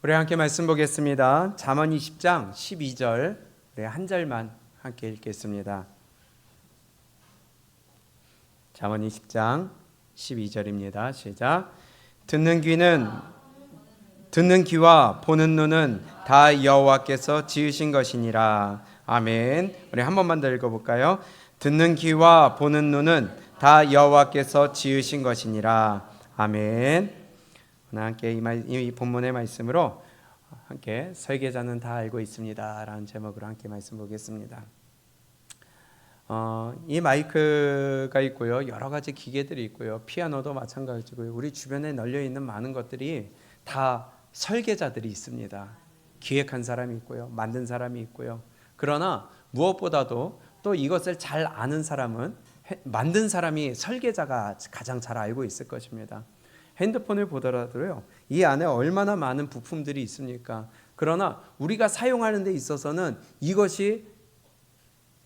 우리 함께 말씀 보겠습니다. 잠언 20장 12절 우리 한 절만 함께 읽겠습니다. 잠언 20장 12절입니다. 시작. 듣는 귀와 보는 눈은 다 여호와께서 지으신 것이니라. 아멘. 우리 한 번만 더 읽어볼까요? 듣는 귀와 보는 눈은 다 여호와께서 지으신 것이니라. 아멘. 함께 이 본문의 말씀으로 함께 설계자는 다 알고 있습니다 라는 제목으로 함께 말씀 보겠습니다. 이 마이크가 있고요, 여러 가지 기계들이 있고요, 피아노도 마찬가지고요, 우리 주변에 널려 있는 많은 것들이 다 설계자들이 있습니다. 기획한 사람이 있고요, 만든 사람이 있고요. 그러나 무엇보다도 또 이것을 잘 아는 사람은 만든 사람이, 설계자가 가장 잘 알고 있을 것입니다. 핸드폰을 보더라도요, 이 안에 얼마나 많은 부품들이 있습니까? 그러나 우리가 사용하는 데 있어서는 이것이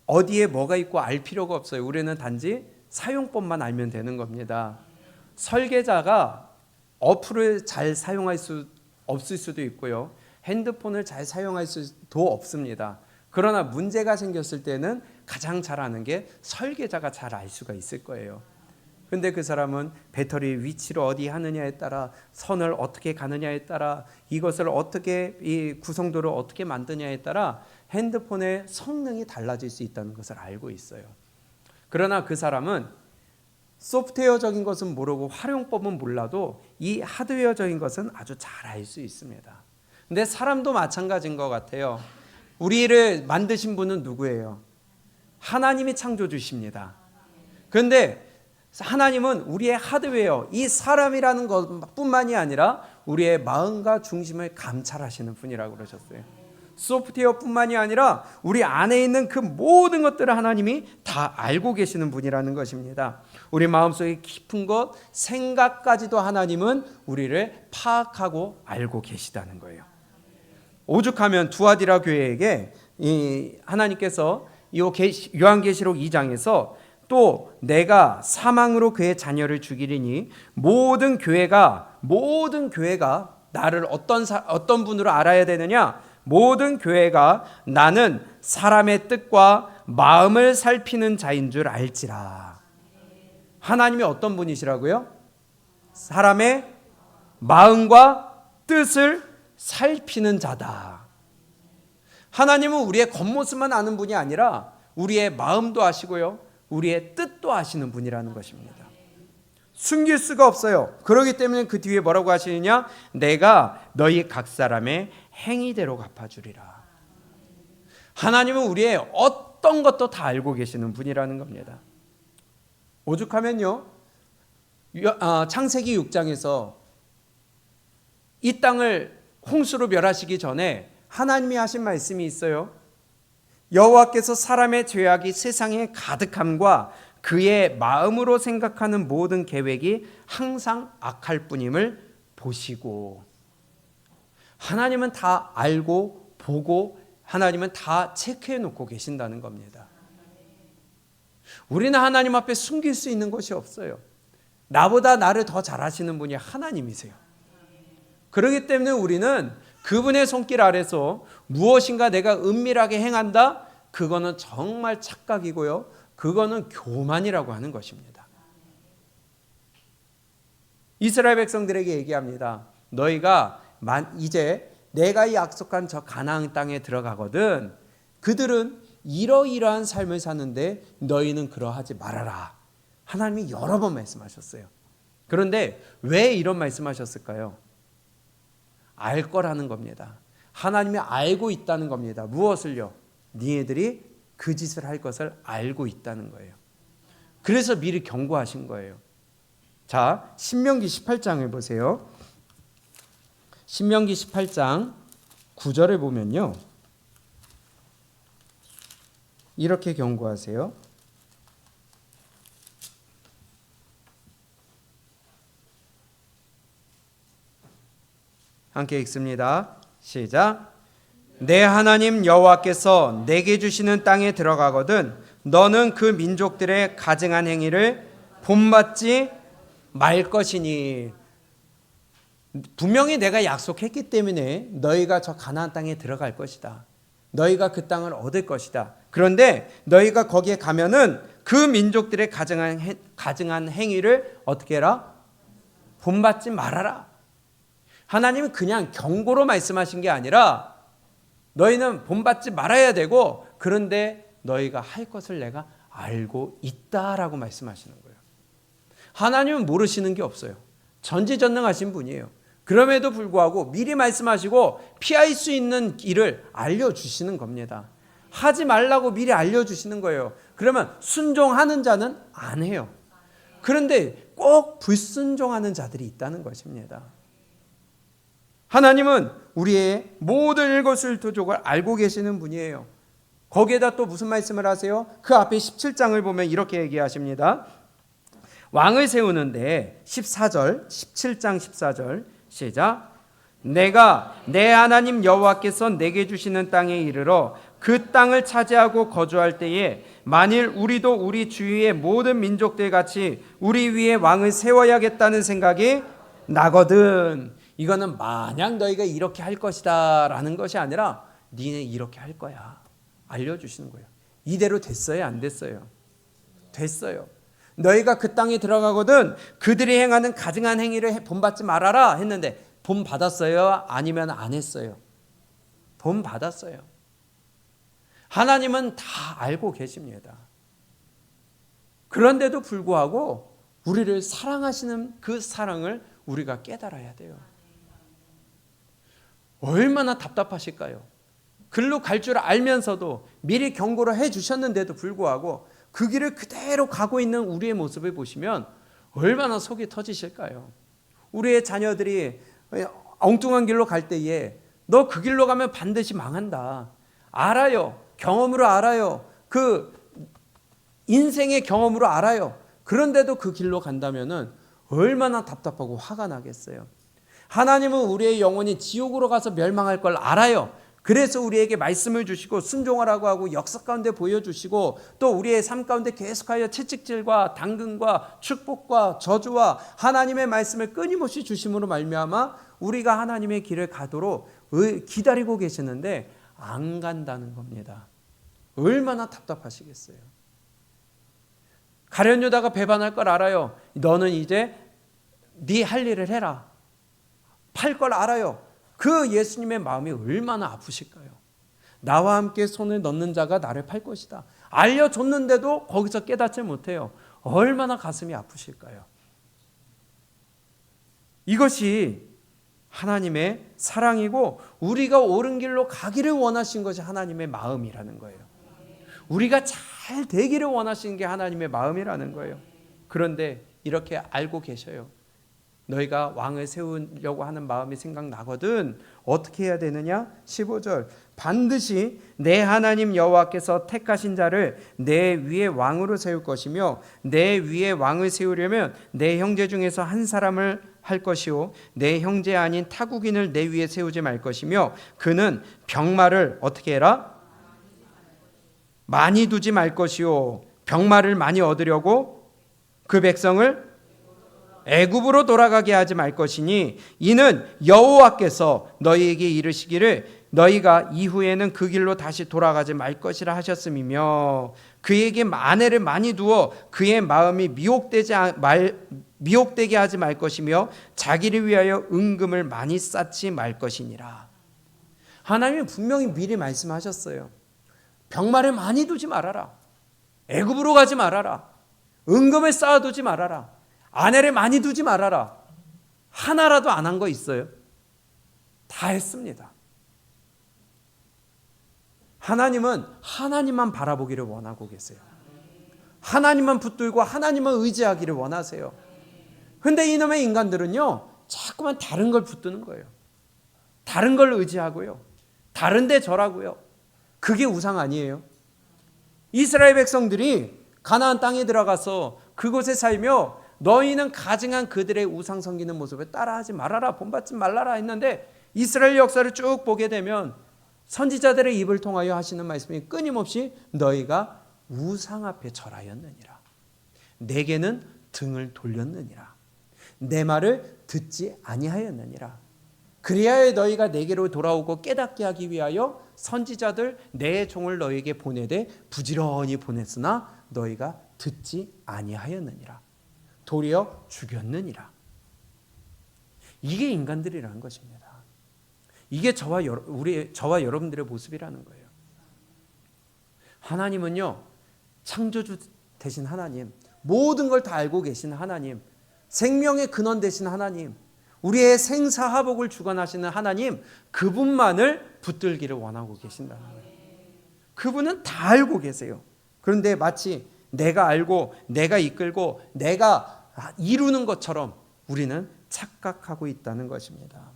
어디에 뭐가 있고 알 필요가 없어요. 우리는 단지 사용법만 알면 되는 겁니다. 설계자가 어플을 잘 사용할 수 없을 수도 있고요, 핸드폰을 잘 사용할 수도 없습니다. 그러나 문제가 생겼을 때는 가장 잘 아는 게 설계자가 잘 알 수가 있을 거예요. 근데 그 사람은 배터리 위치를 어디 하느냐에 따라, 선을 어떻게 가느냐에 따라, 이것을 어떻게, 이 구성도를 어떻게 만드냐에 따라 핸드폰의 성능이 달라질 수 있다는 것을 알고 있어요. 그러나 그 사람은 소프트웨어적인 것은 모르고 활용법은 몰라도 이 하드웨어적인 것은 아주 잘 알 수 있습니다. 근데 사람도 마찬가지인 것 같아요. 우리를 만드신 분은 누구예요? 하나님이 창조주십니다. 그런데 하나님은 우리의 하드웨어, 이 사람이라는 것뿐만이 아니라 우리의 마음과 중심을 감찰하시는 분이라고 그러셨어요. 소프트웨어뿐만이 아니라 우리 안에 있는 그 모든 것들을 하나님이 다 알고 계시는 분이라는 것입니다. 우리 마음속의 깊은 것, 생각까지도 하나님은 우리를 파악하고 알고 계시다는 거예요. 오죽하면 두아디라 교회에게 하나님께서 요한계시록 2장에서 또 내가 사망으로 그의 자녀를 죽이리니 모든 교회가 나를 어떤 분으로 알아야 되느냐? 모든 교회가 나는 사람의 뜻과 마음을 살피는 자인 줄 알지라. 하나님이 어떤 분이시라고요? 사람의 마음과 뜻을 살피는 자다. 하나님은 우리의 겉모습만 아는 분이 아니라 우리의 마음도 아시고요, 우리의 뜻도 아시는 분이라는 것입니다. 숨길 수가 없어요. 그렇기 때문에 그 뒤에 뭐라고 하시느냐? 내가 너희 각 사람의 행위대로 갚아주리라. 하나님은 우리의 어떤 것도 다 알고 계시는 분이라는 겁니다. 오죽하면요, 창세기 6장에서 이 땅을 홍수로 멸하시기 전에 하나님이 하신 말씀이 있어요. 여호와께서 사람의 죄악이 세상에 가득함과 그의 마음으로 생각하는 모든 계획이 항상 악할 뿐임을 보시고. 하나님은 다 알고 보고 하나님은 다 체크해 놓고 계신다는 겁니다. 우리는 하나님 앞에 숨길 수 있는 것이 없어요. 나보다 나를 더 잘 아시는 분이 하나님이세요. 그렇기 때문에 우리는 그분의 손길 아래서 무엇인가 내가 은밀하게 행한다? 그거는 정말 착각이고요, 그거는 교만이라고 하는 것입니다. 이스라엘 백성들에게 얘기합니다. 너희가 이제 내가 약속한 저 가나안 땅에 들어가거든 그들은 이러이러한 삶을 사는데 너희는 그러하지 말아라. 하나님이 여러 번 말씀하셨어요. 그런데 왜 이런 말씀하셨을까요? 알 거라는 겁니다. 하나님이 알고 있다는 겁니다. 무엇을요? 니네들이 그 짓을 할 것을 알고 있다는 거예요. 그래서 미리 경고하신 거예요. 자, 신명기 18장을 보세요. 신명기 18장 9절에 보면요, 이렇게 경고하세요. 함께 읽습니다. 시작. 내 하나님 여호와께서 내게 주시는 땅에 들어가거든 너는 그 민족들의 가증한 행위를 본받지 말 것이니. 분명히 내가 약속했기 때문에 너희가 저 가나안 땅에 들어갈 것이다. 너희가 그 땅을 얻을 것이다. 그런데 너희가 거기에 가면은 그 민족들의 가증한 행위를 어떻게 해라? 본받지 말아라. 하나님은 그냥 경고로 말씀하신 게 아니라 너희는 본받지 말아야 되고, 그런데 너희가 할 것을 내가 알고 있다라고 말씀하시는 거예요. 하나님은 모르시는 게 없어요. 전지전능하신 분이에요. 그럼에도 불구하고 미리 말씀하시고 피할 수 있는 길을 알려주시는 겁니다. 하지 말라고 미리 알려주시는 거예요. 그러면 순종하는 자는 안 해요. 그런데 꼭 불순종하는 자들이 있다는 것입니다. 하나님은 우리의 모든 일거수일투족을 알고 계시는 분이에요. 거기에다 또 무슨 말씀을 하세요? 그 앞에 17장을 보면 이렇게 얘기하십니다. 왕을 세우는데 14절, 17장 14절 시작. 내가 내 하나님 여호와께서 내게 주시는 땅에 이르러 그 땅을 차지하고 거주할 때에 만일 우리도 우리 주위의 모든 민족들 같이 우리 위에 왕을 세워야겠다는 생각이 나거든. 이거는 만약 너희가 이렇게 할 것이다 라는 것이 아니라 니네 이렇게 할 거야 알려주시는 거예요. 이대로 됐어요? 안 됐어요? 됐어요. 너희가 그 땅에 들어가거든 그들이 행하는 가증한 행위를 본받지 말아라 했는데 본받았어요? 아니면 안 했어요? 본받았어요. 하나님은 다 알고 계십니다. 그런데도 불구하고 우리를 사랑하시는 그 사랑을 우리가 깨달아야 돼요. 얼마나 답답하실까요? 글로 갈 줄 알면서도 미리 경고를 해주셨는데도 불구하고 그 길을 그대로 가고 있는 우리의 모습을 보시면 얼마나 속이 터지실까요? 우리의 자녀들이 엉뚱한 길로 갈 때에 너 그 길로 가면 반드시 망한다. 알아요. 경험으로 알아요. 그 인생의 경험으로 알아요. 그런데도 그 길로 간다면 얼마나 답답하고 화가 나겠어요. 하나님은 우리의 영혼이 지옥으로 가서 멸망할 걸 알아요. 그래서 우리에게 말씀을 주시고 순종하라고 하고 역사 가운데 보여주시고 또 우리의 삶 가운데 계속하여 채찍질과 당근과 축복과 저주와 하나님의 말씀을 끊임없이 주심으로 말미암아 우리가 하나님의 길을 가도록 기다리고 계시는데 안 간다는 겁니다. 얼마나 답답하시겠어요. 가룟 유다가 배반할 걸 알아요. 너는 이제 네 할 일을 해라. 팔 걸 알아요. 그 예수님의 마음이 얼마나 아프실까요? 나와 함께 손을 넣는 자가 나를 팔 것이다. 알려줬는데도 거기서 깨닫지 못해요. 얼마나 가슴이 아프실까요? 이것이 하나님의 사랑이고 우리가 옳은 길로 가기를 원하신 것이 하나님의 마음이라는 거예요. 우리가 잘 되기를 원하시는 게 하나님의 마음이라는 거예요. 그런데 이렇게 알고 계셔요. 너희가 왕을 세우려고 하는 마음이 생각나거든. 어떻게 해야 되느냐? 15절 반드시 내 하나님 여호와께서 택하신 자를 내 위에 왕으로 세울 것이며 내 위에 왕을 세우려면 내 형제 중에서 한 사람을 할 것이요 내 형제 아닌 타국인을 내 위에 세우지 말 것이며 그는 병마를 어떻게 해라? 많이 두지 말 것이요 병마를 많이 얻으려고 그 백성을 애굽으로 돌아가게 하지 말 것이니 이는 여호와께서 너희에게 이르시기를 너희가 이후에는 그 길로 다시 돌아가지 말 것이라 하셨음이며 그에게 아내를 많이 두어 그의 마음이 미혹되게 하지 말 것이며 자기를 위하여 은금을 많이 쌓지 말 것이니라. 하나님이 분명히 미리 말씀하셨어요. 병마를 많이 두지 말아라. 애굽으로 가지 말아라. 은금을 쌓아두지 말아라. 아내를 많이 두지 말아라. 하나라도 안 한 거 있어요? 다 했습니다. 하나님은 하나님만 바라보기를 원하고 계세요. 하나님만 붙들고 하나님만 의지하기를 원하세요. 근데 이놈의 인간들은요 자꾸만 다른 걸 붙드는 거예요. 다른 걸 의지하고요. 다른 데 절하고요. 그게 우상 아니에요? 이스라엘 백성들이 가나안 땅에 들어가서 그곳에 살며 너희는 가증한 그들의 우상 섬기는 모습을 따라하지 말아라. 본받지 말라라 했는데 이스라엘 역사를 쭉 보게 되면 선지자들의 입을 통하여 하시는 말씀이 끊임없이 너희가 우상 앞에 절하였느니라. 내게는 등을 돌렸느니라. 내 말을 듣지 아니하였느니라. 그리하여 너희가 내게로 돌아오고 깨닫게 하기 위하여 선지자들 내 종을 너희에게 보내되 부지런히 보냈으나 너희가 듣지 아니하였느니라. 도리어 죽였느니라. 이게 인간들이라는 것입니다. 이게 저와 여러분들의 모습이라는 거예요. 하나님은요, 창조주 되신 하나님, 모든 걸 다 알고 계신 하나님, 생명의 근원 되신 하나님, 우리의 생사화복을 주관하시는 하나님, 그분만을 붙들기를 원하고 계신다는 거예요. 그분은 다 알고 계세요. 그런데 마치 내가 알고 내가 이끌고 내가 이루는 것처럼 우리는 착각하고 있다는 것입니다.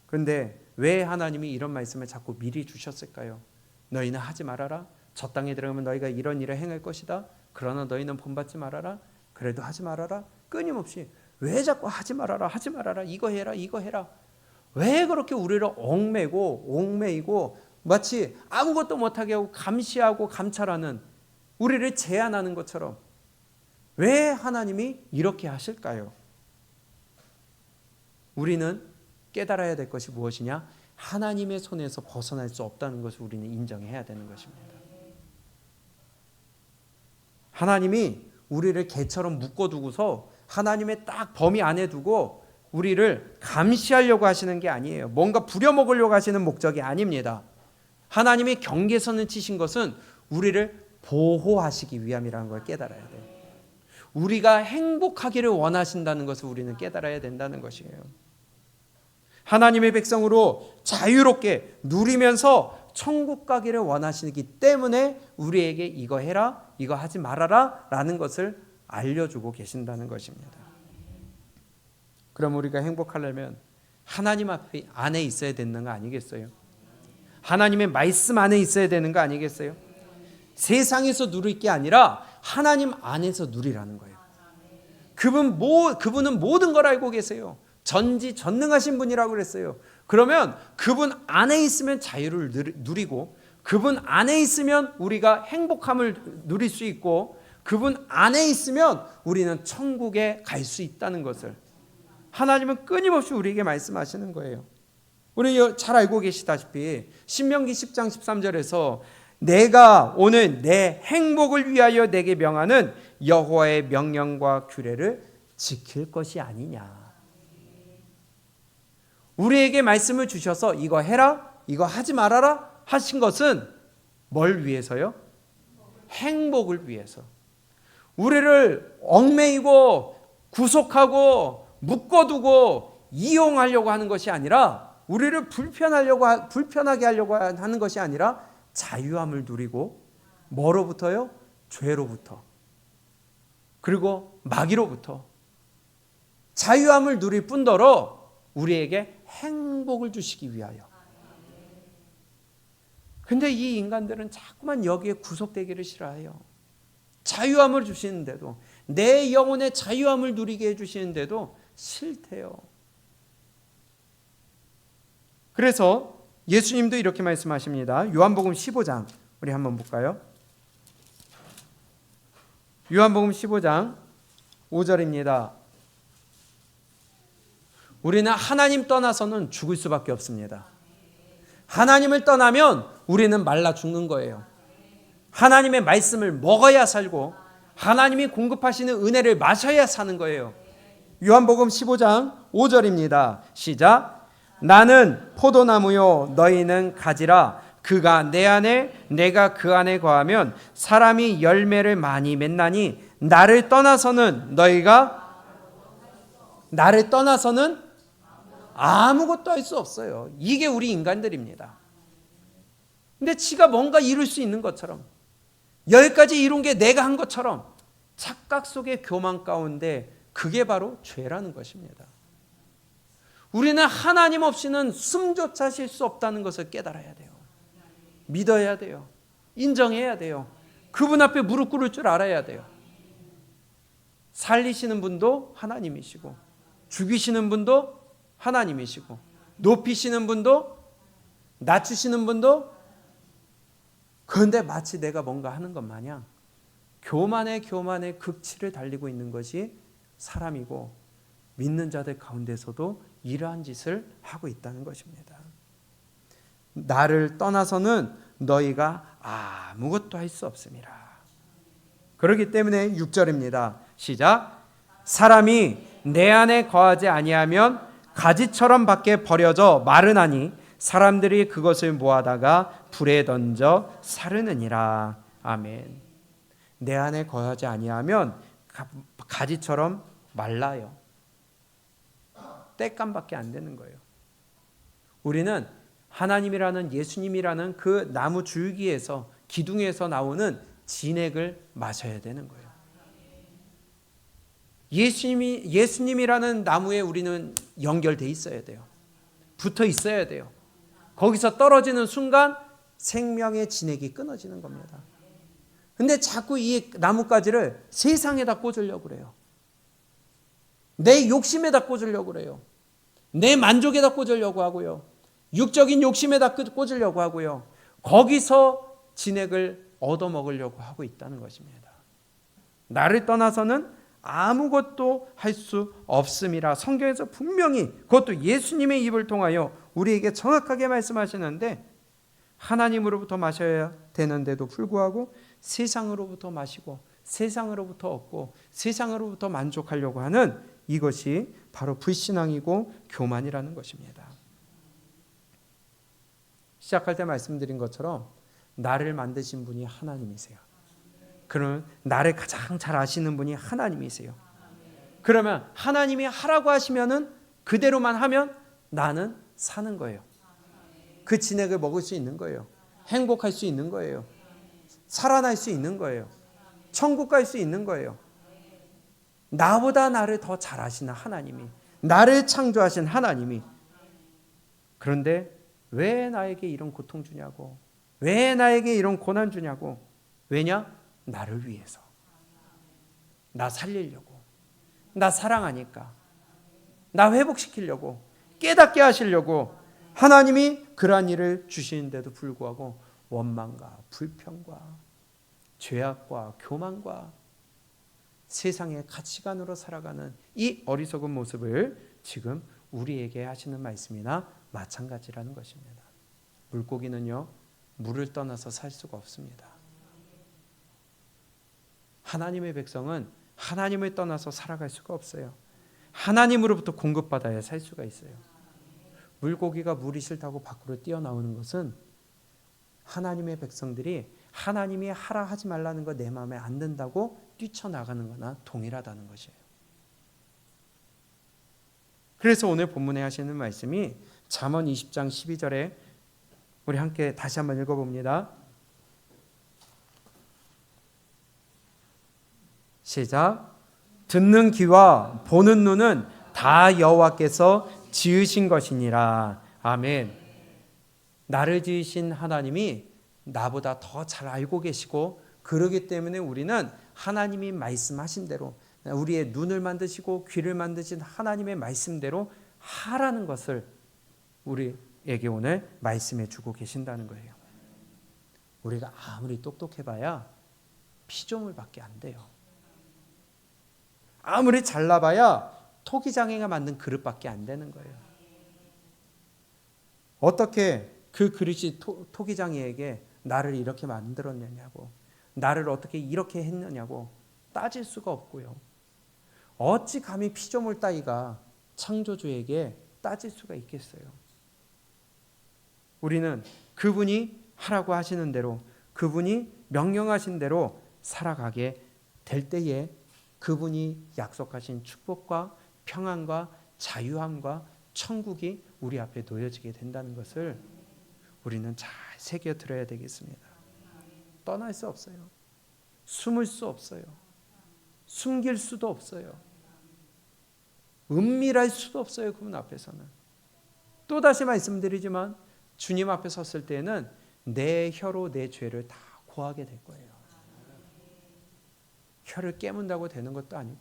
그런데 왜 하나님이 이런 말씀을 자꾸 미리 주셨을까요? 너희는 하지 말아라. 저 땅에 들어가면 너희가 이런 일을 행할 것이다. 그러나 너희는 본받지 말아라. 그래도 하지 말아라. 끊임없이 왜 자꾸 하지 말아라, 하지 말아라, 이거 해라, 이거 해라. 왜 그렇게 우리를 얽매이고 마치 아무것도 못하게 하고 감시하고 감찰하는, 우리를 제한하는 것처럼 왜 하나님이 이렇게 하실까요? 우리는 깨달아야 될 것이 무엇이냐? 하나님의 손에서 벗어날 수 없다는 것을 우리는 인정해야 되는 것입니다. 하나님이 우리를 개처럼 묶어두고서 하나님의 딱 범위 안에 두고 우리를 감시하려고 하시는 게 아니에요. 뭔가 부려먹으려고 하시는 목적이 아닙니다. 하나님이 경계선을 치신 것은 우리를 보호하시기 위함이라는 걸 깨달아야 돼요. 우리가 행복하기를 원하신다는 것을 우리는 깨달아야 된다는 것이에요. 하나님의 백성으로 자유롭게 누리면서 천국 가기를 원하시기 때문에 우리에게 이거 해라, 이거 하지 말아라 라는 것을 알려주고 계신다는 것입니다. 그럼 우리가 행복하려면 하나님 앞에 안에 있어야 되는 거 아니겠어요? 하나님의 말씀 안에 있어야 되는 거 아니겠어요? 세상에서 누릴 게 아니라 하나님 안에서 누리라는 거예요. 그분은 모든 걸 알고 계세요. 전지전능하신 분이라고 그랬어요. 그러면 그분 안에 있으면 자유를 누리고, 그분 안에 있으면 우리가 행복함을 누릴 수 있고, 그분 안에 있으면 우리는 천국에 갈 수 있다는 것을 하나님은 끊임없이 우리에게 말씀하시는 거예요. 우리 잘 알고 계시다시피 신명기 10장 13절에서 내가 오늘 내 행복을 위하여 내게 명하는 여호와의 명령과 규례를 지킬 것이 아니냐. 우리에게 말씀을 주셔서 이거 해라, 이거 하지 말아라 하신 것은 뭘 위해서요? 행복을 위해서. 우리를 얽매이고 구속하고 묶어두고 이용하려고 하는 것이 아니라, 우리를 불편하게 하려고 하는 것이 아니라 자유함을 누리고, 뭐로부터요? 죄로부터, 그리고 마귀로부터 자유함을 누릴 뿐더러 우리에게 행복을 주시기 위하여. 근데 이 인간들은 자꾸만 여기에 구속되기를 싫어해요. 자유함을 주시는데도, 내 영혼의 자유함을 누리게 해주시는데도 싫대요. 그래서 예수님도 이렇게 말씀하십니다. 요한복음 15장 우리 한번 볼까요? 요한복음 15장 5절입니다. 우리는 하나님 떠나서는 죽을 수밖에 없습니다. 하나님을 떠나면 우리는 말라 죽는 거예요. 하나님의 말씀을 먹어야 살고 하나님이 공급하시는 은혜를 마셔야 사는 거예요. 요한복음 15장 5절입니다. 시작. 나는 포도나무요 너희는 가지라. 그가 내 안에 내가 그 안에 거하면 사람이 열매를 많이 맺나니 나를 떠나서는 아무것도 할 수 없어요. 이게 우리 인간들입니다. 근데 지가 뭔가 이룰 수 있는 것처럼, 여기까지 이룬 게 내가 한 것처럼 착각 속의 교만 가운데, 그게 바로 죄라는 것입니다. 우리는 하나님 없이는 숨조차 쉴 수 없다는 것을 깨달아야 돼요. 믿어야 돼요. 인정해야 돼요. 그분 앞에 무릎 꿇을 줄 알아야 돼요. 살리시는 분도 하나님이시고, 죽이시는 분도 하나님이시고, 높이시는 분도 낮추시는 분도. 그런데 마치 내가 뭔가 하는 것 마냥 교만의 극치를 달리고 있는 것이 사람이고, 믿는 자들 가운데서도 이러한 짓을 하고 있다는 것입니다. 나를 떠나서는 너희가 아무것도 할 수 없음이라. 그렇기 때문에 6절입니다. 시작. 사람이 내 안에 거하지 아니하면 가지처럼 밖에 버려져 마르나니 사람들이 그것을 모아다가 불에 던져 사르느니라. 아멘. 내 안에 거하지 아니하면 가지처럼 말라요. 땔감밖에 안 되는 거예요. 우리는 하나님이라는, 예수님이라는 그 나무 줄기에서, 기둥에서 나오는 진액을 마셔야 되는 거예요. 예수님이라는 나무에 우리는 연결돼 있어야 돼요. 붙어 있어야 돼요. 거기서 떨어지는 순간 생명의 진액이 끊어지는 겁니다. 근데 자꾸 이 나뭇가지를 세상에다 꽂으려고 그래요. 내 욕심에다 꽂으려고 그래요. 내 만족에다 꽂으려고 하고요. 육적인 욕심에다 꽂으려고 하고요. 거기서 진액을 얻어먹으려고 하고 있다는 것입니다. 나를 떠나서는 아무것도 할 수 없음이라 성경에서 분명히, 그것도 예수님의 입을 통하여 우리에게 정확하게 말씀하시는데, 하나님으로부터 마셔야 되는데도 불구하고 세상으로부터 마시고 세상으로부터 얻고 세상으로부터 만족하려고 하는 이것이 바로 불신앙이고 교만이라는 것입니다. 시작할 때 말씀드린 것처럼 나를 만드신 분이 하나님이세요. 그러면 나를 가장 잘 아시는 분이 하나님이세요. 그러면 하나님이 하라고 하시면은 그대로만 하면 나는 사는 거예요. 그 진액을 먹을 수 있는 거예요. 행복할 수 있는 거예요. 살아날 수 있는 거예요. 천국 갈 수 있는 거예요. 나보다 나를 더 잘 아시는 하나님이, 나를 창조하신 하나님이, 그런데 왜 나에게 이런 고통 주냐고, 왜 나에게 이런 고난 주냐고. 왜냐? 나를 위해서, 나 살리려고, 나 사랑하니까, 나 회복시키려고, 깨닫게 하시려고 하나님이 그러한 일을 주시는데도 불구하고 원망과 불평과 죄악과 교만과 세상의 가치관으로 살아가는 이 어리석은 모습을 지금 우리에게 하시는 말씀이나 마찬가지라는 것입니다. 물고기는요, 물을 떠나서 살 수가 없습니다. 하나님의 백성은 하나님을 떠나서 살아갈 수가 없어요. 하나님으로부터 공급받아야 살 수가 있어요. 물고기가 물이 싫다고 밖으로 뛰어나오는 것은 하나님의 백성들이 하나님이 하라 하지 말라는 거 내 마음에 안 든다고 뛰쳐나가는 거나 동일하다는 것이에요. 그래서 오늘 본문에 하시는 말씀이 잠언 20장 12절에 우리 함께 다시 한번 읽어봅니다. 시작. 듣는 귀와 보는 눈은 다 여호와께서 지으신 것이니라. 아멘. 나를 지으신 하나님이 나보다 더 잘 알고 계시고, 그러기 때문에 우리는 하나님이 말씀하신 대로, 우리의 눈을 만드시고 귀를 만드신 하나님의 말씀대로 하라는 것을 우리에게 오늘 말씀해 주고 계신다는 거예요. 우리가 아무리 똑똑해봐야 피조물밖에 안 돼요. 아무리 잘나봐야 토기장애가 만든 그릇밖에 안 되는 거예요. 어떻게 그 그릇이 토기장애에게 나를 이렇게 만들었느냐고, 나를 어떻게 이렇게 했느냐고 따질 수가 없고요. 어찌 감히 피조물 따위가 창조주에게 따질 수가 있겠어요. 우리는 그분이 하라고 하시는 대로, 그분이 명령하신 대로 살아가게 될 때에 그분이 약속하신 축복과 평안과 자유함과 천국이 우리 앞에 놓여지게 된다는 것을 우리는 잘 새겨들어야 되겠습니다. 떠날 수 없어요. 숨을 수 없어요. 숨길 수도 없어요. 은밀할 수도 없어요. 그분 앞에서는. 또다시 말씀드리지만 주님 앞에 섰을 때는 내 혀로 내 죄를 다 고하게 될 거예요. 혀를 깨문다고 되는 것도 아니고,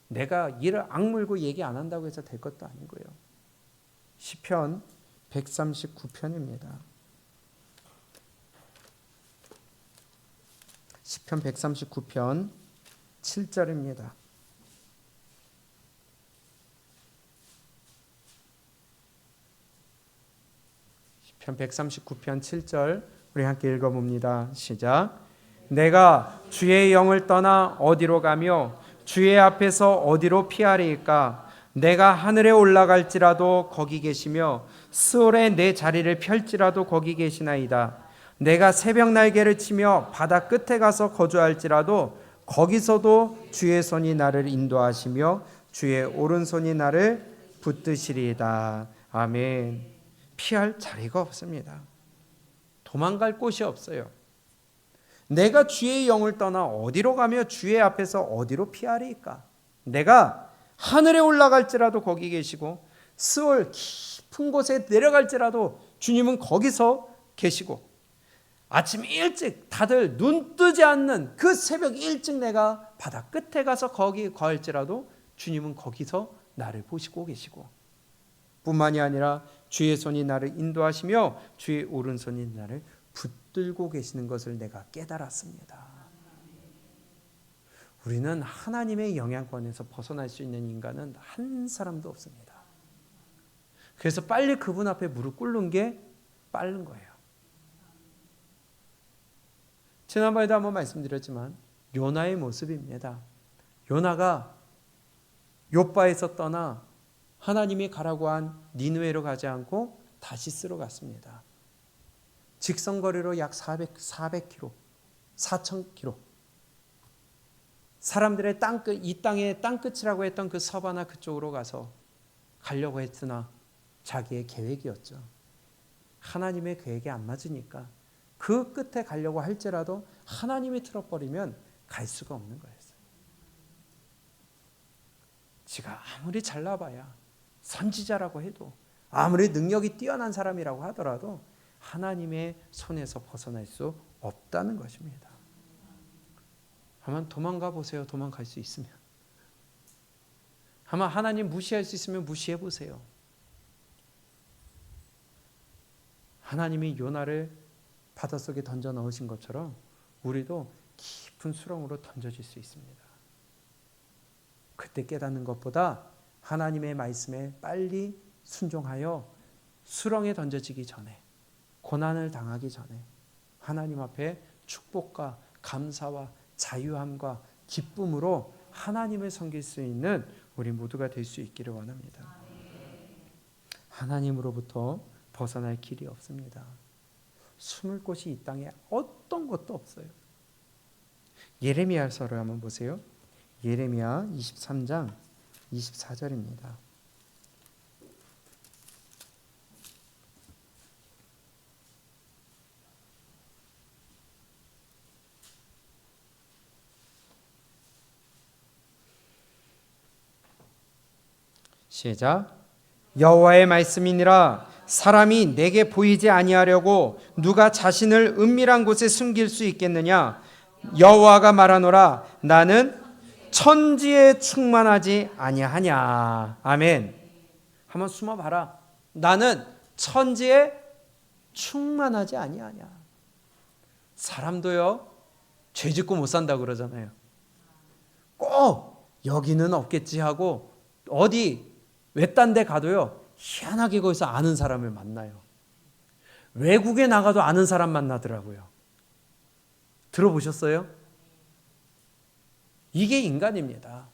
내가 이를 악물고 얘기 안 한다고 해서 될 것도 아니고요. 시편 139편입니다. 시편 139편 7절입니다. 시편 139편 7절 우리 함께 읽어봅니다. 시작. 내가 주의 영을 떠나 어디로 가며 주의 앞에서 어디로 피하리이까? 내가 하늘에 올라갈지라도 거기 계시며 스올에 내 자리를 펼지라도 거기 계시나이다. 내가 새벽 날개를 치며 바다 끝에 가서 거주할지라도 거기서도 주의 손이 나를 인도하시며 주의 오른손이 나를 붙드시리이다. 아멘. 피할 자리가 없습니다. 도망갈 곳이 없어요. 내가 주의 영을 떠나 어디로 가며 주의 앞에서 어디로 피하리이까? 내가 하늘에 올라갈지라도 거기 계시고 스올 깊은 곳에 내려갈지라도 주님은 거기서 계시고 아침 일찍 다들 눈 뜨지 않는 그 새벽 일찍 내가 바다 끝에 가서 거기 거할지라도 주님은 거기서 나를 보시고 계시고 뿐만이 아니라 주의 손이 나를 인도하시며 주의 오른손이 나를 붙들고 계시는 것을 내가 깨달았습니다. 우리는 하나님의 영향권에서 벗어날 수 있는 인간은 한 사람도 없습니다. 그래서 빨리 그분 앞에 무릎 꿇는 게 빠른 거예요. 지난번에도 한번 말씀드렸지만 요나의 모습입니다. 요나가 욥바에서 떠나 하나님이 가라고 한 니느웨로 가지 않고 다시스로 갔습니다. 직선거리로 약 400km, 4,000km. 사람들의 땅끝, 이 땅의 땅끝이라고 했던 그 서바나 그쪽으로 가서 가려고 했으나 자기의 계획이었죠. 하나님의 계획에 안 맞으니까 그 끝에 가려고 할지라도 하나님이 틀어버리면 갈 수가 없는 거였어요. 지가 아무리 잘나봐야 선지자라고 해도 아무리 능력이 뛰어난 사람이라고 하더라도 하나님의 손에서 벗어날 수 없다는 것입니다. 한번 도망가 보세요. 도망갈 수 있으면. 한번 하나님 무시할 수 있으면 무시해 보세요. 하나님이 요나를 바닷속에 던져 넣으신 것처럼 우리도 깊은 수렁으로 던져질 수 있습니다. 그때 깨닫는 것보다 하나님의 말씀에 빨리 순종하여 수렁에 던져지기 전에, 고난을 당하기 전에 하나님 앞에 축복과 감사와 자유함과 기쁨으로 하나님을 섬길 수 있는 우리 모두가 될 수 있기를 원합니다. 하나님으로부터 벗어날 길이 없습니다. 숨을 곳이 이 땅에 어떤 것도 없어요. 예레미야서를 한번 보세요. 예레미야 23장 24절입니다. 시작. 여호와의 말씀이니라. 사람이 내게 보이지 아니하려고 누가 자신을 은밀한 곳에 숨길 수 있겠느냐? 여호와가 말하노라. 나는 천지에 충만하지 아니하냐. 아멘. 한번 숨어봐라. 나는 천지에 충만하지 아니하냐. 사람도요, 죄 짓고 못 산다고 그러잖아요. 꼭 여기는 없겠지 하고 어디 외딴 데 가도요, 희한하게 거기서 아는 사람을 만나요. 외국에 나가도 아는 사람 만나더라고요. 들어보셨어요? 이게 인간입니다.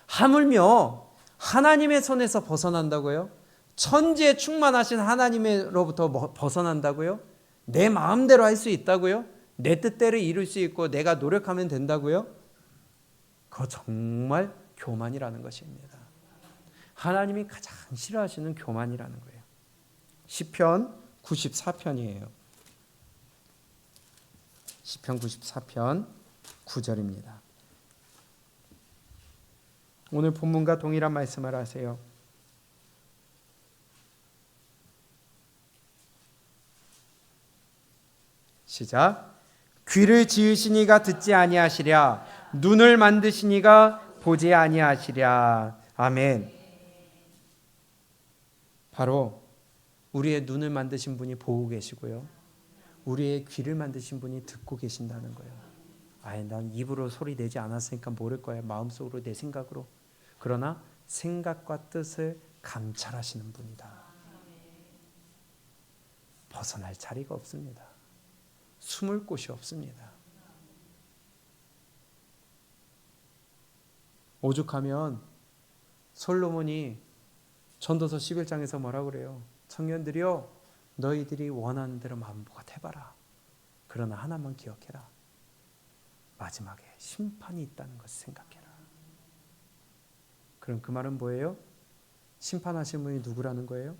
하물며 하나님의 손에서 벗어난다고요? 천지에 충만하신 하나님으로부터 벗어난다고요? 내 마음대로 할 수 있다고요? 내 뜻대로 이룰 수 있고 내가 노력하면 된다고요? 그거 정말 교만이라는 것입니다. 하나님이 가장 싫어하시는 교만이라는 거예요. 시편 94편이에요. 시편 94편 9절입니다. 오늘 본문과 동일한 말씀을 하세요. 시작. 귀를 지으시니가 듣지 아니하시랴. 눈을 만드시니가 보지 아니하시랴. 아멘. 바로 우리의 눈을 만드신 분이 보고 계시고요. 우리의 귀를 만드신 분이 듣고 계신다는 거예요. 아예 난 입으로 소리 내지 않았으니까 모를 거야. 마음속으로 내 생각으로. 그러나 생각과 뜻을 감찰하시는 분이다. 벗어날 자리가 없습니다. 숨을 곳이 없습니다. 오죽하면 솔로몬이 전도서 11장에서 뭐라고 그래요? 청년들이여, 너희들이 원하는 대로 마음껏 해봐라. 그러나 하나만 기억해라. 마지막에 심판이 있다는 것을 생각해라. 그럼 그 말은 뭐예요? 심판하신 분이 누구라는 거예요?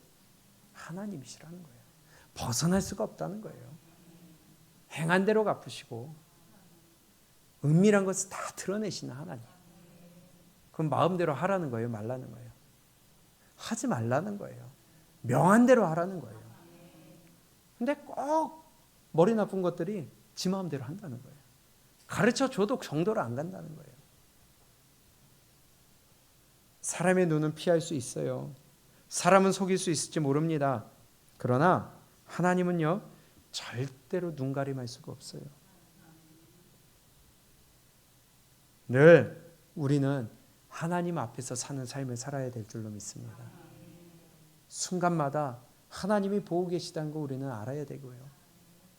하나님이시라는 거예요. 벗어날 수가 없다는 거예요. 행한 대로 갚으시고 은밀한 것을 다 드러내시는 하나님. 그럼 마음대로 하라는 거예요? 말라는 거예요? 하지 말라는 거예요. 명한 대로 하라는 거예요. 근데 꼭 머리 나쁜 것들이 지 마음대로 한다는 거예요. 가르쳐줘도 정도로 안 간다는 거예요. 사람의 눈은 피할 수 있어요. 사람은 속일 수 있을지 모릅니다. 그러나 하나님은요, 절대로 눈 가림할 수가 없어요. 늘 우리는 하나님 앞에서 사는 삶을 살아야 될 줄로 믿습니다. 순간마다 하나님이 보고 계시다는 거 우리는 알아야 되고요.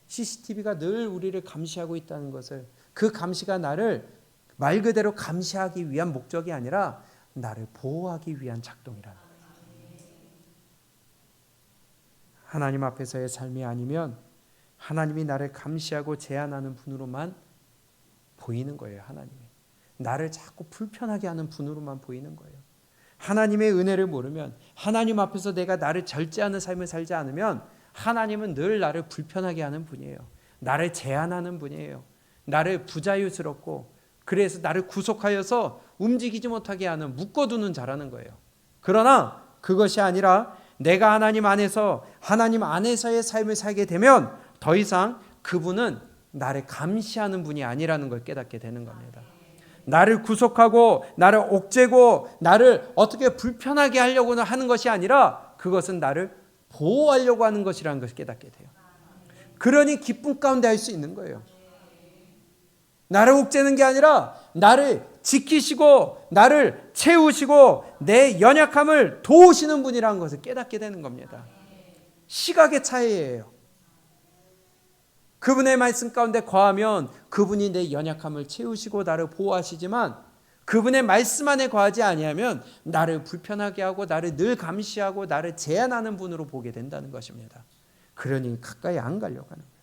CCTV가 늘 우리를 감시하고 있다는 것을, 그 감시가 나를 말 그대로 감시하기 위한 목적이 아니라 나를 보호하기 위한 작동이라는 거예요. 하나님 앞에서의 삶이 아니면 하나님이 나를 감시하고 제한하는 분으로만 보이는 거예요. 하나님이 나를 자꾸 불편하게 하는 분으로만 보이는 거예요. 하나님의 은혜를 모르면, 하나님 앞에서 내가 나를 절제하는 삶을 살지 않으면 하나님은 늘 나를 불편하게 하는 분이에요. 나를 제한하는 분이에요. 나를 부자유스럽고, 그래서 나를 구속하여서 움직이지 못하게 하는, 묶어두는 자라는 거예요. 그러나 그것이 아니라 내가 하나님 안에서의 삶을 살게 되면 더 이상 그분은 나를 감시하는 분이 아니라는 걸 깨닫게 되는 겁니다. 나를 구속하고 나를 옥죄고 나를 어떻게 불편하게 하려고 하는 것이 아니라 그것은 나를 보호하려고 하는 것이라는 것을 깨닫게 돼요. 그러니 기쁨 가운데 할 수 있는 거예요. 나를 옥죄는 게 아니라 나를 지키시고 나를 채우시고 내 연약함을 도우시는 분이라는 것을 깨닫게 되는 겁니다. 시각의 차이예요. 그분의 말씀 가운데 거하면 그분이 내 연약함을 채우시고 나를 보호하시지만, 그분의 말씀 안에 거하지 아니하면 나를 불편하게 하고 나를 늘 감시하고 나를 제한하는 분으로 보게 된다는 것입니다. 그러니 가까이 안 가려고 하는 거예요.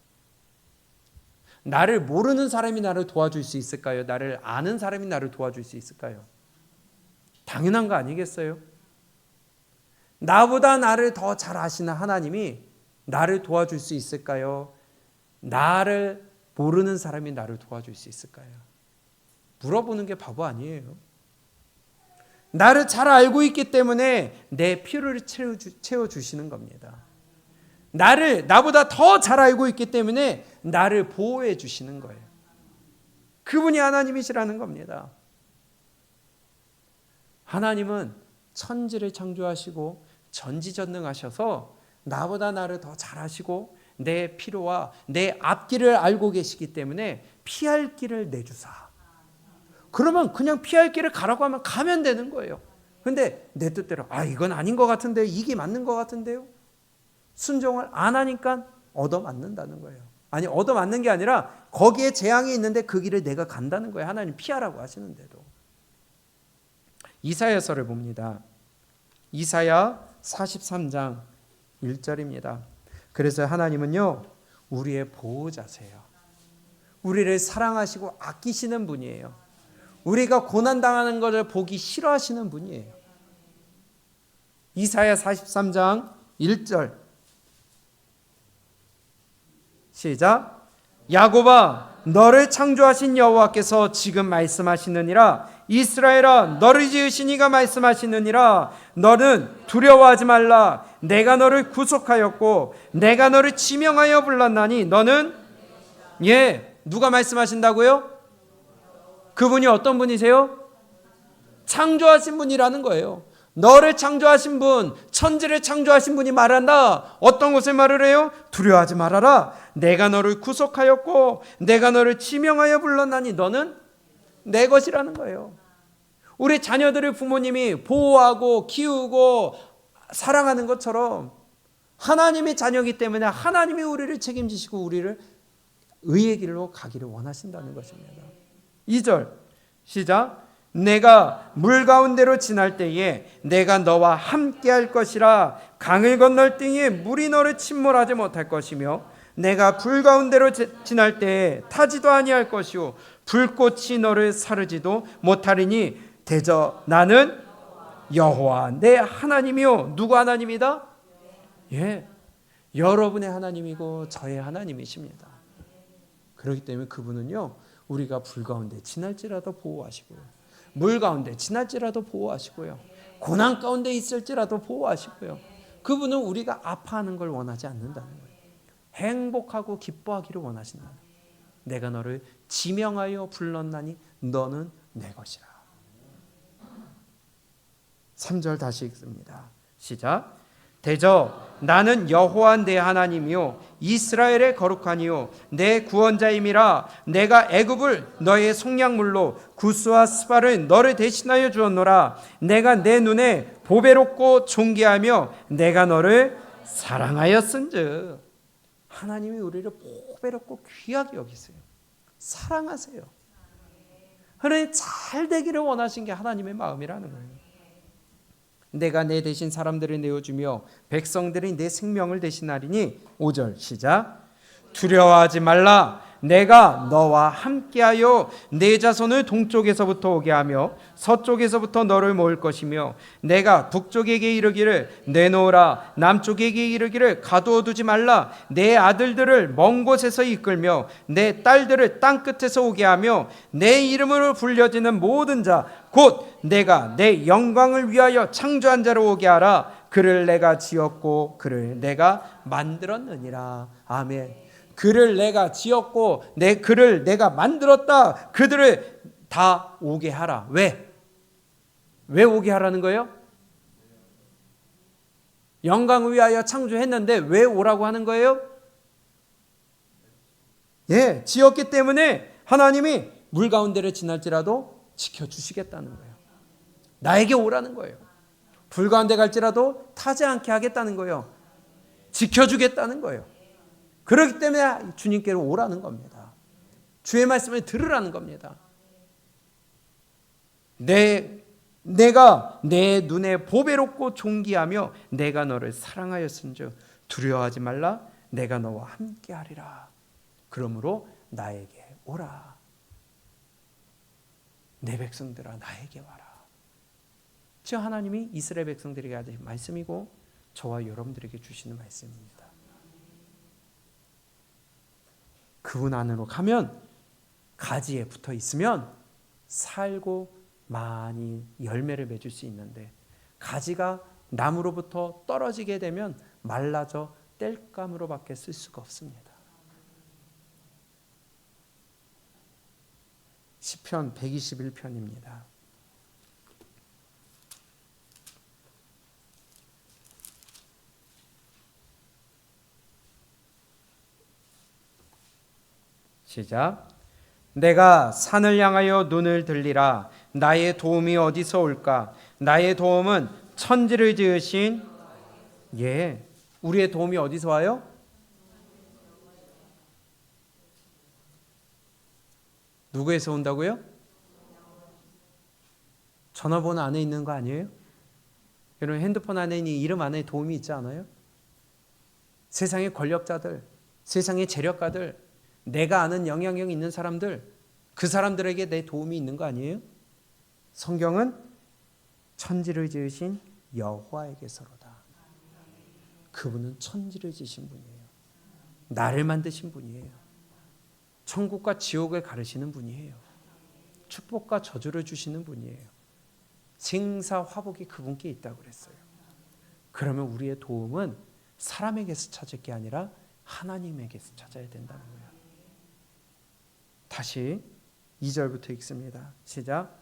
나를 모르는 사람이 나를 도와줄 수 있을까요? 나를 아는 사람이 나를 도와줄 수 있을까요? 당연한 거 아니겠어요? 나보다 나를 더 잘 아시는 하나님이 나를 도와줄 수 있을까요? 나를 모르는 사람이 나를 도와줄 수 있을까요? 물어보는 게 바보 아니에요. 나를 잘 알고 있기 때문에 내 필요를 채워주시는 겁니다. 나보다 더 잘 알고 있기 때문에 나를 보호해 주시는 거예요. 그분이 하나님이시라는 겁니다. 하나님은 천지를 창조하시고 전지전능하셔서 나보다 나를 더 잘 아시고 내 필요와 내 앞길을 알고 계시기 때문에 피할 길을 내주사. 그러면 그냥 피할 길을 가라고 하면 가면 되는 거예요. 근데 내 뜻대로 이건 아닌 것 같은데요, 이게 맞는 것 같은데요, 순종을 안 하니까 얻어맞는다는 거예요. 아니, 얻어맞는 게 아니라 거기에 재앙이 있는데 그 길을 내가 간다는 거예요. 하나님 피하라고 하시는데도. 이사야서를 봅니다. 이사야 43장 1절입니다. 그래서 하나님은요, 우리의 보호자세요. 우리를 사랑하시고 아끼시는 분이에요. 우리가 고난당하는 것을 보기 싫어하시는 분이에요. 이사야 43장 1절 시작. 야곱아, 너를 창조하신 여호와께서 지금 말씀하시느니라. 이스라엘아, 너를 지으신 이가 말씀하시느니라. 너는 두려워하지 말라. 내가 너를 구속하였고 내가 너를 지명하여 불렀나니 너는, 누가 말씀하신다고요? 그분이 어떤 분이세요? 창조하신 분이라는 거예요. 너를 창조하신 분, 천지를 창조하신 분이 말한다. 어떤 것을 말을 해요? 두려워하지 말아라. 내가 너를 구속하였고 내가 너를 지명하여 불렀나니 너는 내 것이라는 거예요. 우리 자녀들을 부모님이 보호하고 키우고 사랑하는 것처럼 하나님의 자녀이기 때문에 하나님이 우리를 책임지시고 우리를 의의 길로 가기를 원하신다는 것입니다. 2절 시작. 내가 물 가운데로 지날 때에 내가 너와 함께 할 것이라. 강을 건널 때에 물이 너를 침몰하지 못할 것이며 내가 불 가운데로 지날 때에 타지도 아니할 것이요 불꽃이 너를 사르지도 못하리니 대저 나는 여호와 내 하나님이요. 누구 하나님이다? 여러분의 하나님이고 저의 하나님이십니다. 그렇기 때문에 그분은요, 우리가 불 가운데 지날지라도 보호하시고요, 물 가운데 지날지라도 보호하시고요, 고난 가운데 있을지라도 보호하시고요, 그분은 우리가 아파하는 걸 원하지 않는다는 거예요. 행복하고 기뻐하기를 원하신다. 내가 너를 지명하여 불렀나니 너는 내 것이라. 3절 다시 읽습니다. 시작. 대저 나는 여호와 내 하나님이요 이스라엘의 거룩하니요 내 구원자임이라. 내가 애굽을 너의 속량물로 구스와 스바를 너를 대신하여 주었노라. 내가 내 눈에 보배롭고 존귀하며 내가 너를 사랑하였은즉. 하나님이 우리를 보배롭고 귀하게 여기세요. 사랑하세요. 하나님 잘 되기를 원하신 게 하나님의 마음이라는 거예요. 내가 내 대신 사람들을 내어주며 백성들이 내 생명을 대신하리니. 5절 시작. 두려워하지 말라. 내가 너와 함께하여 내 자손을 동쪽에서부터 오게 하며 서쪽에서부터 너를 모을 것이며 내가 북쪽에게 이르기를 내놓으라 남쪽에게 이르기를 가두어 두지 말라. 내 아들들을 먼 곳에서 이끌며 내 딸들을 땅 끝에서 오게 하며 내 이름으로 불려지는 모든 자 곧 내가 내 영광을 위하여 창조한 자로 오게 하라. 그를 내가 지었고 그를 내가 만들었느니라. 아멘. 그를 내가 지었고 그를 내가 만들었다. 그들을 다 오게 하라. 왜 오게 하라는 거예요? 영광을 위하여 창조했는데 왜 오라고 하는 거예요? 지었기 때문에 하나님이 물 가운데를 지날지라도 지켜주시겠다는 거예요. 나에게 오라는 거예요. 불 가운데 갈지라도 타지 않게 하겠다는 거예요. 지켜주겠다는 거예요. 그렇기 때문에 주님께로 오라는 겁니다. 주의 말씀을 들으라는 겁니다. 내가 내 눈에 보배롭고 존귀하며 내가 너를 사랑하였은즉 두려워하지 말라. 내가 너와 함께하리라. 그러므로 나에게 오라. 내 백성들아 나에게 와라. 즉 하나님이 이스라엘 백성들에게 하신 말씀이고 저와 여러분들에게 주시는 말씀입니다. 그분 안으로 가면 가지에 붙어 있으면 살고 많이 열매를 맺을 수 있는데 가지가 나무로부터 떨어지게 되면 말라져 땔감으로밖에 쓸 수가 없습니다. 시편 121편입니다. 시작. 내가 산을 향하여 눈을 들리라. 나의 도움이 어디서 올까? 나의 도움은 천지를 지으신 우리의 도움이 어디서 와요? 누구에서 온다고요? 전화번호 안에 있는 거 아니에요? 여러분 핸드폰 안에 있는 이름 안에 도움이 있지 않아요? 세상의 권력자들, 세상의 재력가들, 내가 아는 영향력 있는 사람들, 그 사람들에게 내 도움이 있는 거 아니에요? 성경은 천지를 지으신 여호와에게서로다. 그분은 천지를 지으신 분이에요. 나를 만드신 분이에요. 천국과 지옥을 가르시는 분이에요. 축복과 저주를 주시는 분이에요. 생사화복이 그분께 있다고 그랬어요. 그러면 우리의 도움은 사람에게서 찾을 게 아니라 하나님에게서 찾아야 된다는 거예요. 다시 2절부터 읽습니다. 시작.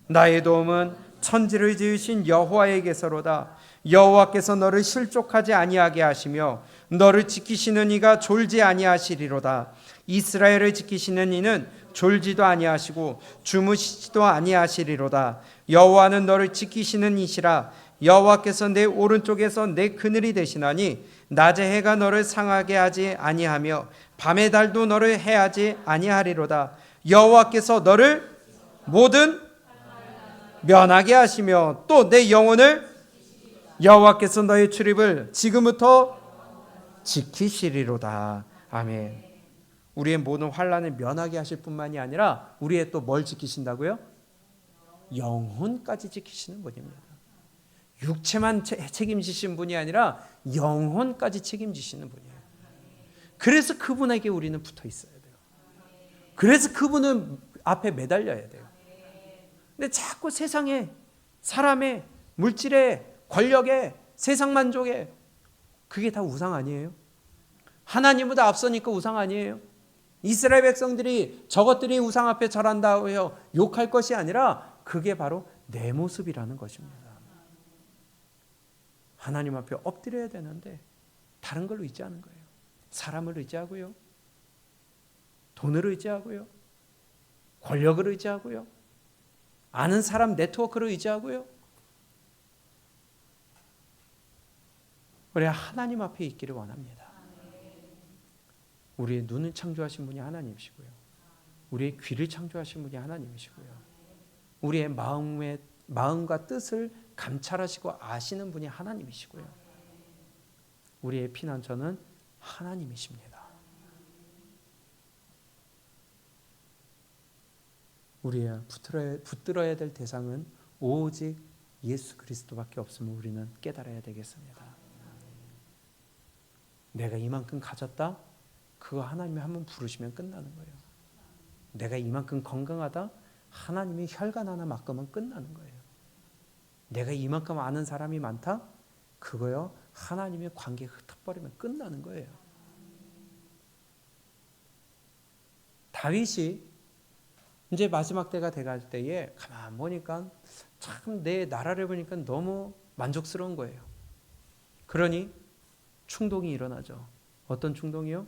나의 도움은 천지를 지으신 여호와에게서로다. 여호와께서 너를 실족하지 아니하게 하시며 너를 지키시는 이가 졸지 아니하시리로다. 이스라엘을 지키시는 이는 졸지도 아니하시고 주무시지도 아니하시리로다. 여호와는 너를 지키시는 이시라. 여호와께서 내 오른쪽에서 내 그늘이 되시나니 낮에 해가 너를 상하게 하지 아니하며 밤의 달도 너를 해하지 아니하리로다. 여호와께서 너를 모든 면하게 하시며 또 내 영혼을 여호와께서 너의 출입을 지금부터 지키시리로다. 아멘. 우리의 모든 환난을 면하게 하실 뿐만이 아니라 우리의 또 뭘 지키신다고요? 영혼까지 지키시는 분입니다. 육체만 책임지신 분이 아니라 영혼까지 책임지시는 분이에요. 그래서 그분에게 우리는 붙어 있어야 돼요. 그래서 그분은 앞에 매달려야 돼요. 근데 자꾸 세상에, 사람의, 물질에, 권력에, 세상 만족에, 그게 다 우상 아니에요? 하나님보다 앞서니까 우상 아니에요? 이스라엘 백성들이 저것들이 우상 앞에 절한다고 해요. 욕할 것이 아니라 그게 바로 내 모습이라는 것입니다. 하나님 앞에 엎드려야 되는데 다른 걸 의지하는 거예요. 사람을 의지하고요. 돈을 의지하고요. 권력을 의지하고요. 아는 사람 네트워크를 의지하고요. 우리 하나님 앞에 있기를 원합니다. 우리의 눈을 창조하신 분이 하나님이시고요. 우리의 귀를 창조하신 분이 하나님이시고요. 우리의 마음과 뜻을 감찰하시고 아시는 분이 하나님이시고요. 우리의 피난처는 하나님이십니다. 우리의 붙들어야 될 대상은 오직 예수 그리스도밖에 없음을 우리는 깨달아야 되겠습니다. 내가 이만큼 가졌다? 그거 하나님이 한번 부르시면 끝나는 거예요. 내가 이만큼 건강하다? 하나님이 혈관 하나 맡으면 끝나는 거예요. 내가 이만큼 아는 사람이 많다? 그거요 하나님의 관계 흩어버리면 끝나는 거예요. 다윗이 이제 마지막 때가 돼갈 때에 가만 보니까 참 내 나라를 보니까 너무 만족스러운 거예요. 그러니 충동이 일어나죠. 어떤 충동이요?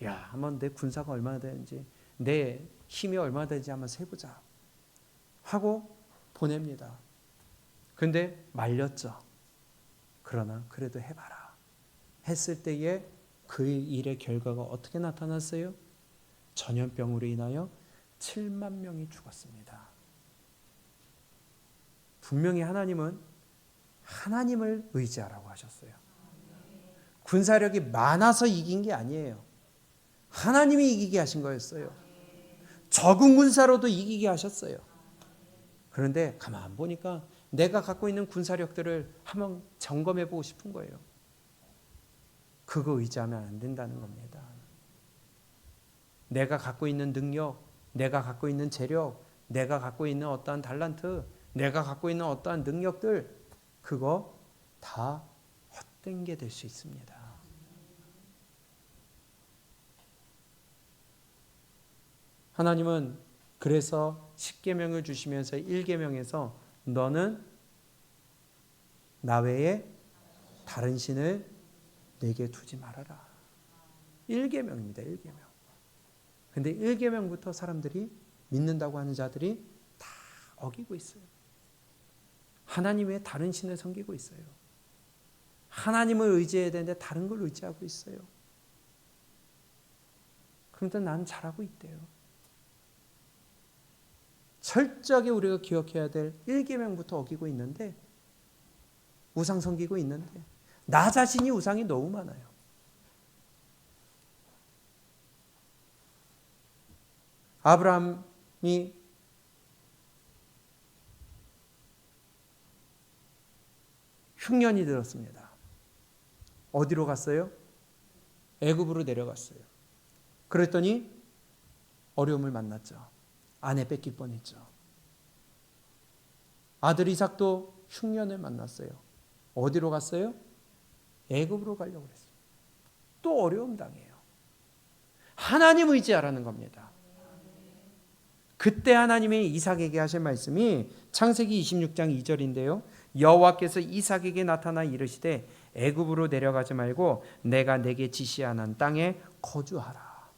야, 한번 내 군사가 얼마나 되는지, 내 힘이 얼마나 되는지 한번 세보자 하고 보냅니다. 근데 말렸죠. 그러나 그래도 해봐라 했을 때에 그 일의 결과가 어떻게 나타났어요? 전염병으로 인하여 7만 명이 죽었습니다. 분명히 하나님은 하나님을 의지하라고 하셨어요. 군사력이 많아서 이긴 게 아니에요. 하나님이 이기게 하신 거였어요. 적은 군사로도 이기게 하셨어요. 그런데 가만 보니까 내가 갖고 있는 군사력들을 한번 점검해 보고 싶은 거예요. 그거 의지하면 안 된다는 겁니다. 내가 갖고 있는 능력, 내가 갖고 있는 재력, 내가 갖고 있는 어떠한 달란트, 내가 갖고 있는 어떠한 능력들, 그거 다 헛된 게 될 수 있습니다. 하나님은 그래서 10계명을 주시면서 1계명에서 너는 나 외에 다른 신을 내게 두지 말아라. 1계명입니다. 1계명. 근데 1계명부터 사람들이 믿는다고 하는 자들이 다 어기고 있어요. 하나님 외에 다른 신을 섬기고 있어요. 하나님을 의지해야 되는데 다른 걸 의지하고 있어요. 그런데 난 잘하고 있대요. 철저하게 우리가 기억해야 될 1계명부터 어기고 있는데, 우상 섬기고 있는데, 나 자신이 우상이 너무 많아요. 아브라함이 흉년이 들었습니다. 어디로 갔어요? 애굽으로 내려갔어요. 그랬더니 어려움을 만났죠. 아내 뺏길 뻔했죠. 아들 이삭도 흉년을 만났어요. 어디로 갔어요? 애굽으로 가려고 그랬어요. 또 어려움 당해요. 하나님 의지하라는 겁니다. 그때 하나님이 이삭에게 하신 말씀이 창세기 26장 2절인데요. 여호와께서 이삭에게 나타나 이르시되 애굽으로 내려가지 말고 내가 내게 지시하는 땅에 거주하라.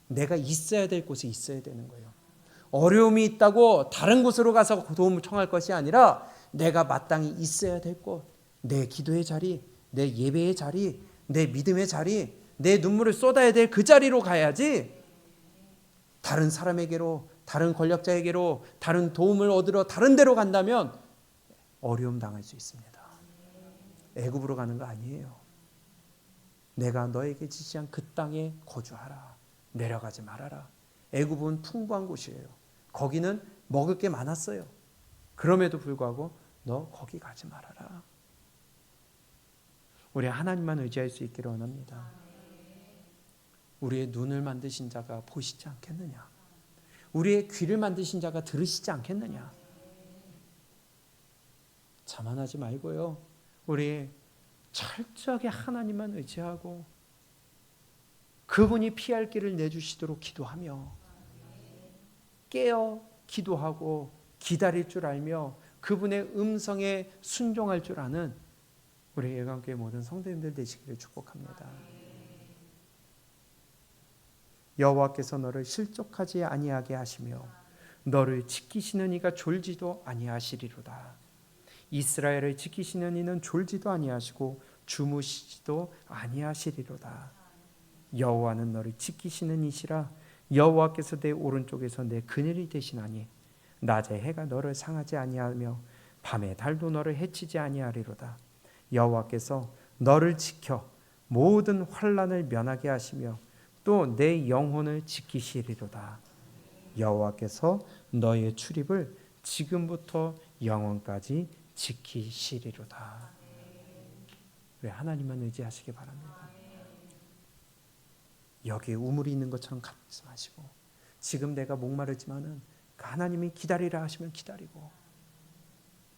내가 있어야 될 곳에 있어야 되는 거예요. 어려움이 있다고 다른 곳으로 가서 도움을 청할 것이 아니라 내가 마땅히 있어야 될 곳, 내 기도의 자리, 내 예배의 자리, 내 믿음의 자리, 내 눈물을 쏟아야 될 그 자리로 가야지, 다른 사람에게로, 다른 권력자에게로, 다른 도움을 얻으러 다른 데로 간다면 어려움 당할 수 있습니다. 애굽으로 가는 거 아니에요. 내가 너에게 지시한 그 땅에 거주하라. 내려가지 말아라. 애굽은 풍부한 곳이에요. 거기는 먹을 게 많았어요. 그럼에도 불구하고 너 거기 가지 말아라. 우리 하나님만 의지할 수 있기를 원합니다. 우리의 눈을 만드신 자가 보시지 않겠느냐? 우리의 귀를 만드신 자가 들으시지 않겠느냐? 자만하지 말고요. 우리 철저하게 하나님만 의지하고 그분이 피할 길을 내주시도록 기도하며 깨어 기도하고 기다릴 줄 알며 그분의 음성에 순종할 줄 아는 우리 예강교회 모든 성도님들 되시기를 축복합니다. 여호와께서 너를 실족하지 아니하게 하시며 너를 지키시는 이가 졸지도 아니하시리로다. 이스라엘을 지키시는 이는 졸지도 아니하시고 주무시지도 아니하시리로다. 여호와는 너를 지키시는 이시라. 여호와께서 내 오른쪽에서 내 그늘이 되시나니 낮에 해가 너를 상하지 아니하며 밤에 달도 너를 해치지 아니하리로다. 여호와께서 너를 지켜 모든 환난을 면하게 하시며 또 내 영혼을 지키시리로다. 여호와께서 너의 출입을 지금부터 영원까지 지키시리로다. 우리 하나님만 의지하시기 바랍니다. 여기에 우물이 있는 것처럼 갖지 마시고 지금 내가 목마르지만은 하나님이 기다리라 하시면 기다리고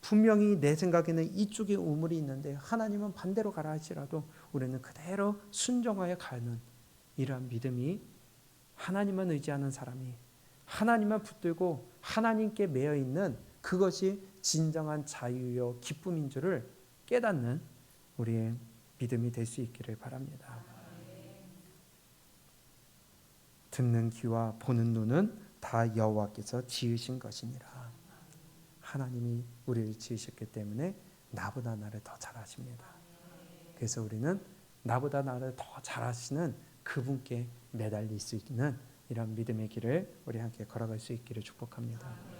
분명히 내 생각에는 이쪽에 우물이 있는데 하나님은 반대로 가라 할지라도 우리는 그대로 순종하여 가는 이러한 믿음이 하나님만 의지하는 사람이 하나님만 붙들고 하나님께 매여 있는 그것이 진정한 자유요 기쁨인 줄을 깨닫는 우리의 믿음이 될 수 있기를 바랍니다. 듣는 귀와 보는 눈은 다 여호와께서 지으신 것이니라. 하나님이 우리를 지으셨기 때문에 나보다 나를 더 잘하십니다. 그래서 우리는 나보다 나를 더 잘하시는 그분께 매달릴 수 있는 이런 믿음의 길을 우리 함께 걸어갈 수 있기를 축복합니다.